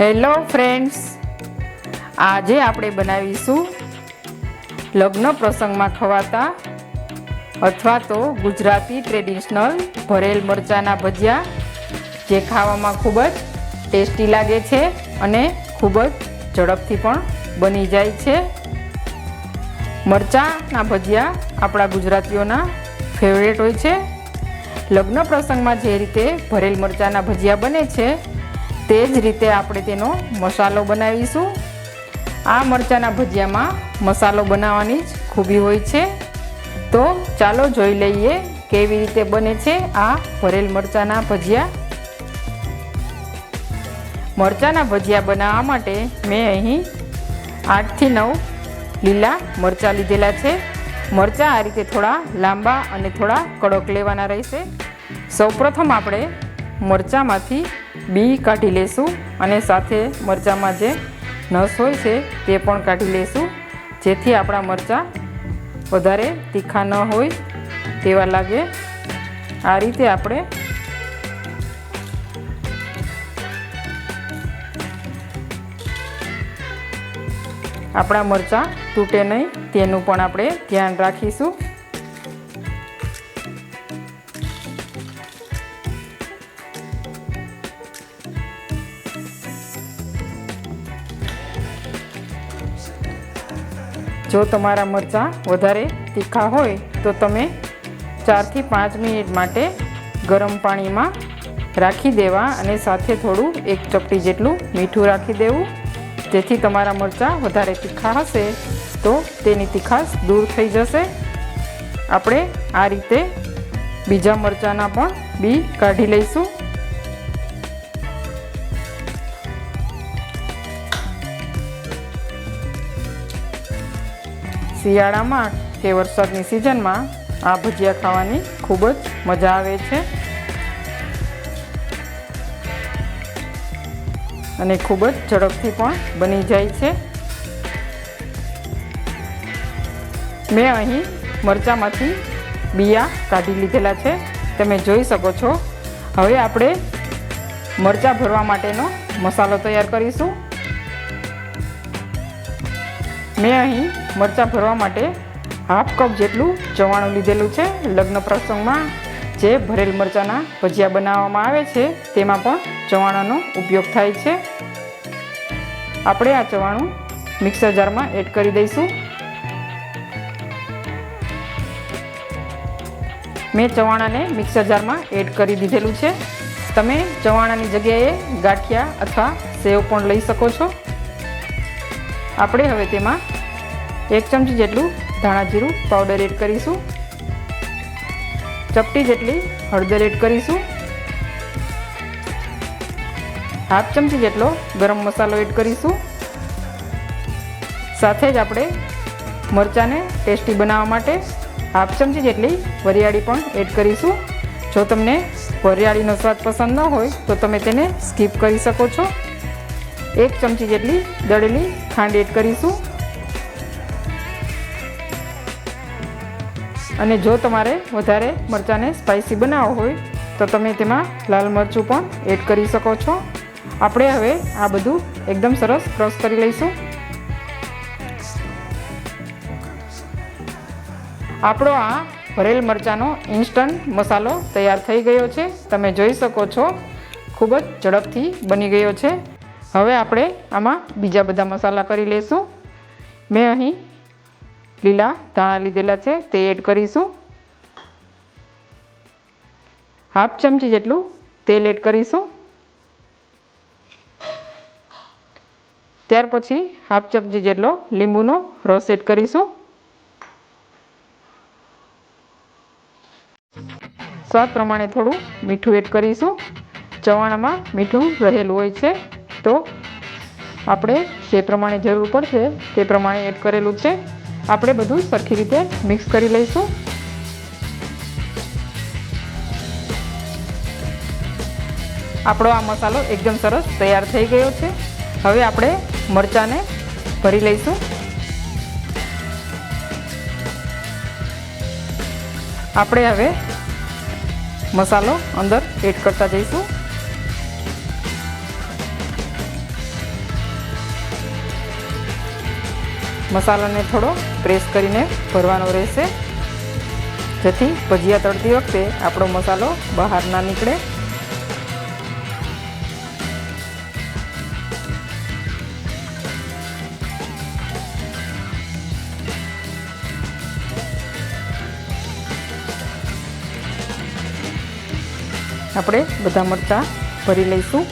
Hello friends, આજે આપણે બનાવીશું લગ્ન પ્રસંગમાં ખવાતા અથવા તો ગુજરાતી ટ્રેડિશનલ ભરેલ મરચાંના ભજીયા, જે ખાવામાં ખૂબ જ ટેસ્ટી લાગે છે અને ખૂબ જ ઝડપથી પણ બની જાય છે. મરચાંના ભજીયા આપણા ગુજરાતીઓના ફેવરેટ હોય છે. લગ્ન પ્રસંગમાં જે રીતે ભરેલ મરચાંના ભજીયા બને છે તે જ રીતે આપણે તેનો મસાલો બનાવીશું. આ મરચાંના ભજીયામાં મસાલો બનાવવાની જ ખૂબી હોય છે. તો ચાલો જોઈ લઈએ કેવી રીતે બને છે આ ભરેલ મરચાંના ભજીયા. મરચાંના ભજીયા બનાવવા માટે મેં અહીં 8 થી 9 લીલા મરચાં લીધેલા છે. મરચાં આ રીતે થોડા લાંબા અને થોડા કડક લેવાના રહેશે. સૌપ્રથમ આપણે મરચાંમાંથી બી કાઢી લેશું અને સાથે મરચાંમાં જે નસ હોય છે તે પણ કાઢી લેશું, જેથી આપણા મરચાં વધારે તીખા ન હોય તેવા લાગે. આ રીતે આપણે આપણા મરચાં તૂટે નહીં તેનું પણ આપણે ધ્યાન રાખીશું. જો તમારા મરચાં વધારે તીખા હોય તો તમે 4 થી 5 મિનિટ માટે ગરમ પાણીમાં રાખી દેવા અને સાથે થોડું 1 ચપટી જેટલું મીઠું રાખી દેવું, જેથી તમારા મરચાં વધારે તીખા હશે તો તેની તીખાશ દૂર થઈ જશે. આપણે આ રીતે બીજા મરચાંના પણ બી કાઢી લઈશું. શિયાળામાં કે વરસાદની સિઝનમાં આ ભજીયા ખાવાની ખૂબ જ મજા આવે છે અને ખૂબ જ ઝડપથી પણ બની જાય છે. મેં અહીં મરચાંમાંથી બિયા કાઢી લીધેલા છે, તમે જોઈ શકો છો. હવે આપણે મરચાં ભરવા માટેનો મસાલો તૈયાર કરીશું. મેં અહીં મરચાં ભરવા માટે 1/2 કપ જેટલું ચવાણું લીધેલું છે. લગ્ન પ્રસંગમાં જે ભરેલ મરચાંના ભજીયા બનાવવામાં આવે છે તેમાં પણ ચવાણાનો ઉપયોગ થાય છે. આપણે આ ચવાણું મિક્સર જારમાં એડ કરી દઈશું. મેં ચવાણાને મિક્સર જારમાં એડ કરી દીધેલું છે. તમે ચવાણાની જગ્યાએ ગાંઠિયા અથવા સેવ પણ લઈ શકો છો. આપણે હવે તેમાં 1 ચમચી જેટલું ધાણા જીરું પાવડર એડ કરીશું. ચપટી જેટલી હળદર એડ કરીશું. 1/2 ચમચી જેટલો ગરમ મસાલો એડ કરીશું. સાથે જ આપણે મરચાંને ટેસ્ટી બનાવવા માટે 1/2 ચમચી જેટલી વરિયાળી પણ એડ કરીશું. જો તમને વરિયાળીનો સ્વાદ પસંદ ન હોય તો તમે તેને સ્કીપ કરી શકો છો. 1 ચમચી જેટલી દળેલી ખાંડ એડ કરીશું. અને જો તમારે વધારે મરચાંને સ્પાઇસી બનાવવો હોય તો તમે તેમાં લાલ મરચું પણ એડ કરી શકો છો. આપણે હવે આ બધું એકદમ સરસ ક્રશ કરી લઈશું. આપણો આ ભરેલ મરચાંનો ઇન્સ્ટન્ટ મસાલો તૈયાર થઈ ગયો છે. તમે જોઈ શકો છો, ખૂબ જ ઝડપથી બની ગયો છે. હવે આપણે આમાં બીજા બધા મસાલા કરી લઈશું. મેં અહીં લીલા ધાણા લીધેલા છે તે એડ કરીશું. 1/2 ચમચી જેટલું તેલ એડ કરીશું. ત્યાર પછી 1/2 ચમચી જેટલો લીંબુનો રસ એડ કરીશું. સ્વાદ પ્રમાણે થોડું મીઠું એડ કરીશું. ચવાણામાં મીઠું રહેલું હોય છે તો આપણે જે પ્રમાણે જરૂર પડશે તે પ્રમાણે એડ કરેલું છે. આપણે બધું સરખી રીતે મિક્સ કરી લઈશું. આપણો આ મસાલો એકદમ સરસ તૈયાર થઈ ગયો છે. હવે આપણે મરચાંને ભરી લઈશું. આપણે હવે મસાલો અંદર એડ કરતા જઈશું. મસાલાને થોડો પ્રેસ કરીને ભરવાનો રહેશે, જેથી ભજીયા તળતી વખતે આપણો મસાલો બહાર ના નીકળે. આપણે બધા મરચાં ભરી લઈશું.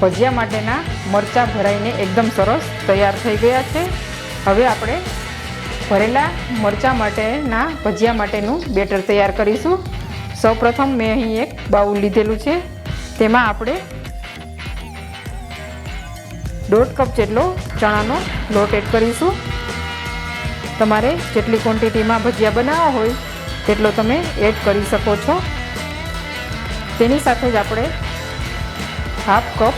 ભજીયા માટેના મરચાં ભરાઈને એકદમ સરસ તૈયાર થઈ ગયા છે. હવે આપણે ભરેલા મરચાં માટેના ભજીયા માટેનું બેટર તૈયાર કરીશું. સૌપ્રથમ મેં અહીં એક બાઉલ લીધેલું છે. તેમાં આપણે 1.5 કપ જેટલો ચણાનો લોટ એડ કરીશું. તમારે જેટલી ક્વોન્ટિટીમાં ભજીયા બનાવવા હોય તેટલો તમે એડ કરી શકો છો. તેની સાથે જ આપણે 1/2 કપ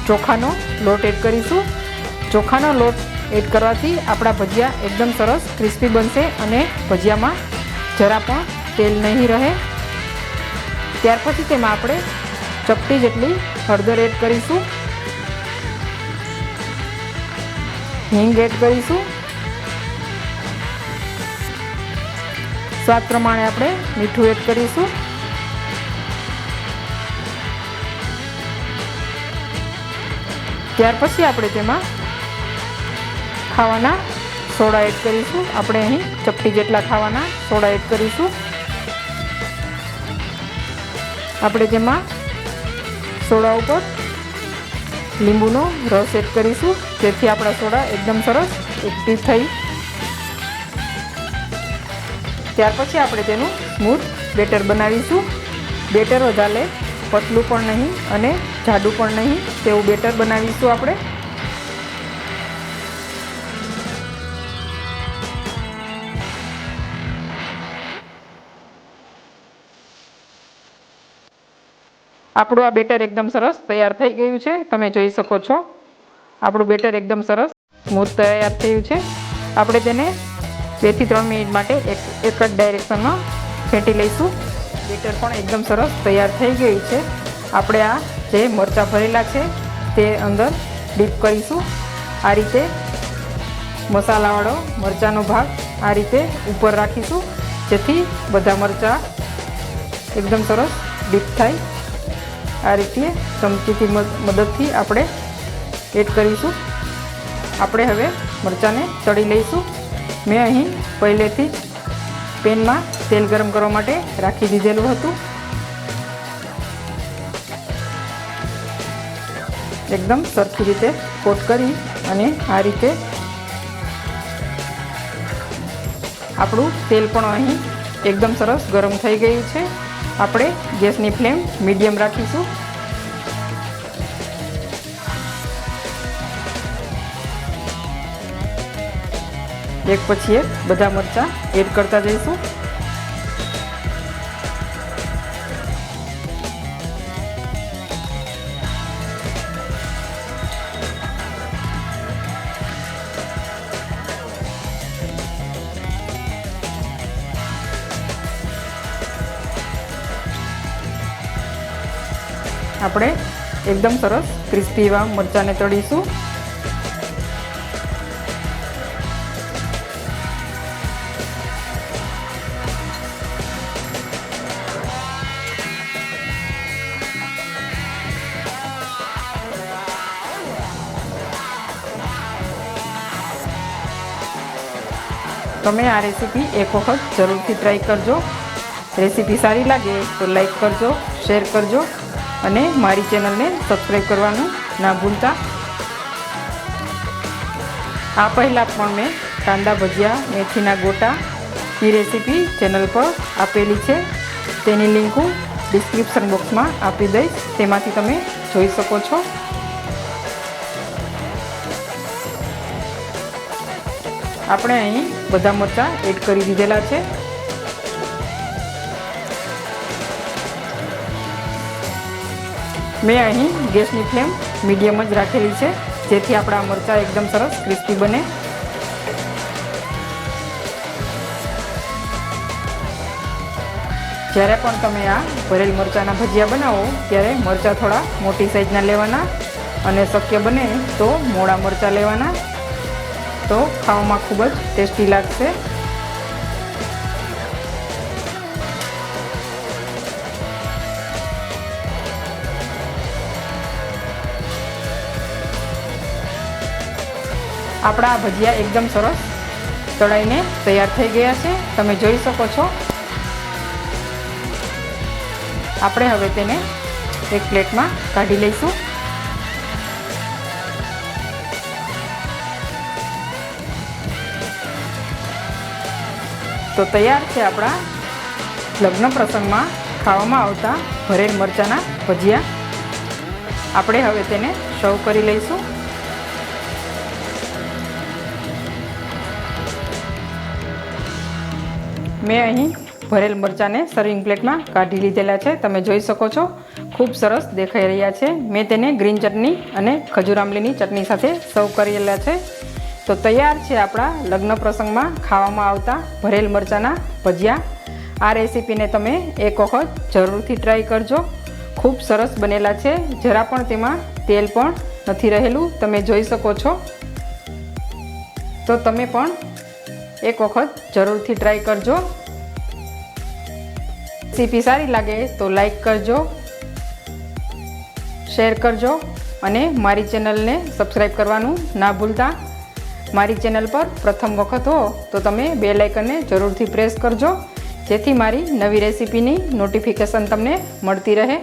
ચોખાનો લોટ એડ કરીશું. ચોખાનો લોટ એડ કરવાથી આપણા ભજીયા એકદમ સરસ ક્રિસ્પી બનશે અને ભજીયામાં જરા પણ તેલ નહીં રહે. ત્યાર પછી તેમાં આપણે ચપટી જેટલી હળદર એડ કરીશું, હિંગ એડ કરીશું, સ્વાદ પ્રમાણે આપણે મીઠું એડ કરીશું. ત્યાર પછી આપણે તેમાં ખાવાના સોડા એડ કરીશું. આપણે અહીં ચપટી જેટલા ખાવાના સોડા એડ કરીશું. આપણે તેમાં સોડા ઉપર લીંબુનો રસ એડ કરીશું, જેથી આપણા સોડા એકદમ સરસ એક્ટિવ થઈ. ત્યાર પછી આપણે તેનું સ્મૂથ બેટર બનાવીશું. બેટર વધારે પતલું પણ નહીં અને જાડું પણ નહીં તેવું બેટર બનાવીશું આપણે. આપણું આ બેટર એકદમ સરસ તૈયાર થઈ ગયું છે. તમે જોઈ શકો છો આપણું બેટર એકદમ સરસ સ્મૂથ તૈયાર થયું છે. આપણે તેને 2 થી 3 મિનિટ માટે એક જ ડાયરેક્શનમાં ફેંટી લઈશું. બેટર પણ એકદમ સરસ તૈયાર થઈ ગયું છે. આપણે આ જે મરચાં ભરેલા છે તે અંદર ડીપ કરીશું. આ રીતે મસાલાવાળો મરચાંનો ભાગ આ રીતે ઉપર રાખીશું, જેથી બધા મરચાં એકદમ સરસ ડીપ થાય. આ રીતે ચમચીથી મદદથી આપણે એડ કરીશું. આપણે હવે મરચાંને તળી લઈશું. મેં અહીં પહેલેથી જ પેનમાં તેલ ગરમ કરવા માટે રાખી દીધેલું હતું. એકદમ સરખી રીતે કોટ કરી અને આ રીતે આપણું તેલ પણ અહીં એકદમ સરસ ગરમ થઈ ગયું છે. આપણે ગેસની ફ્લેમ મીડિયમ રાખીશું. એક પછી એક બધા મરચાં એડ કરતા જઈશું. આપણે એકદમ સરસ ક્રિસ્પી એવા મરચાંને તળીશું. તમે આ રેસીપી એક વખત જરૂરથી ટ્રાય કરજો. રેસીપી સારી લાગે તો લાઈક કરજો, શેર કરજો અને મારી ચેનલને સબસ્ક્રાઈબ કરવાનું ના ભૂલતા. આ પહેલાં પણ મેં કાંદા ભજીયા મેથીના ગોટાની રેસીપી ચેનલ પર આપેલી છે. તેની લિંક હું ડિસ્ક્રિપ્શન બોક્સમાં આપી દઈશ, તેમાંથી તમે જોઈ શકો છો. આપણે અહીં બધા મરચાં એડ કરી દીધેલા છે. મેં અહીં ગેસની ફ્લેમ મીડિયમ જ રાખેલી છે, જેથી આપણા મરચાં એકદમ સરસ ક્રિસ્પી બને. જ્યારે પણ તમે આ ભરેલ મરચાંના ભજીયા બનાવો ત્યારે મરચાં થોડા મોટી સાઈઝના લેવાના અને શક્ય બને તો મોડા મરચાં લેવાના, તો ખાવામાં ખૂબ જ ટેસ્ટી લાગશે. આપણા ભજીયા એકદમ સરસ તળાઈને તૈયાર થઈ ગયા છે, તમે જોઈ શકો છો. આપણે હવે તેને એક પ્લેટમાં કાઢી લઈશું. તો તૈયાર છે આપણા લગ્ન પ્રસંગમાં ખાવામાં આવતા ભરેલ મરચાંના ભજીયા. આપણે હવે તેને સર્વ કરી લઈશું. મેં અહીં ભરેલ મરચાંને સર્વિંગ પ્લેટમાં કાઢી લીધેલા છે, તમે જોઈ શકો છો. ખૂબ સરસ દેખાઈ રહ્યા છે. મેં તેને ગ્રીન ચટણી અને ખજૂર આંબલીની ચટણી સાથે સર્વ કરેલા છે. તો તૈયાર છે આપણા લગ્ન પ્રસંગમાં ખાવામાં આવતા ભરેલ મરચાંના ભજીયા. આ રેસીપીને તમે એક વખત જરૂરથી ટ્રાય કરજો. ખૂબ સરસ બનેલા છે, જરા પણ તેમાં તેલ પણ નથી રહેલું, તમે જોઈ શકો છો. તો તમે પણ એક વખત જરૂરથી ટ્રાય કરજો. રેસીપી સારી લાગે તો લાઈક કરજો, શેર કરજો અને મારી ચેનલને સબસ્ક્રાઈબ કરવાનું ના ભૂલતા. મારી ચેનલ પર પ્રથમ વખત હો તો તમે બેલ આઇકનને જરૂરથી પ્રેસ કરજો, જેથી મારી નવી રેસીપીની નોટિફિકેશન તમને મળતી રહે.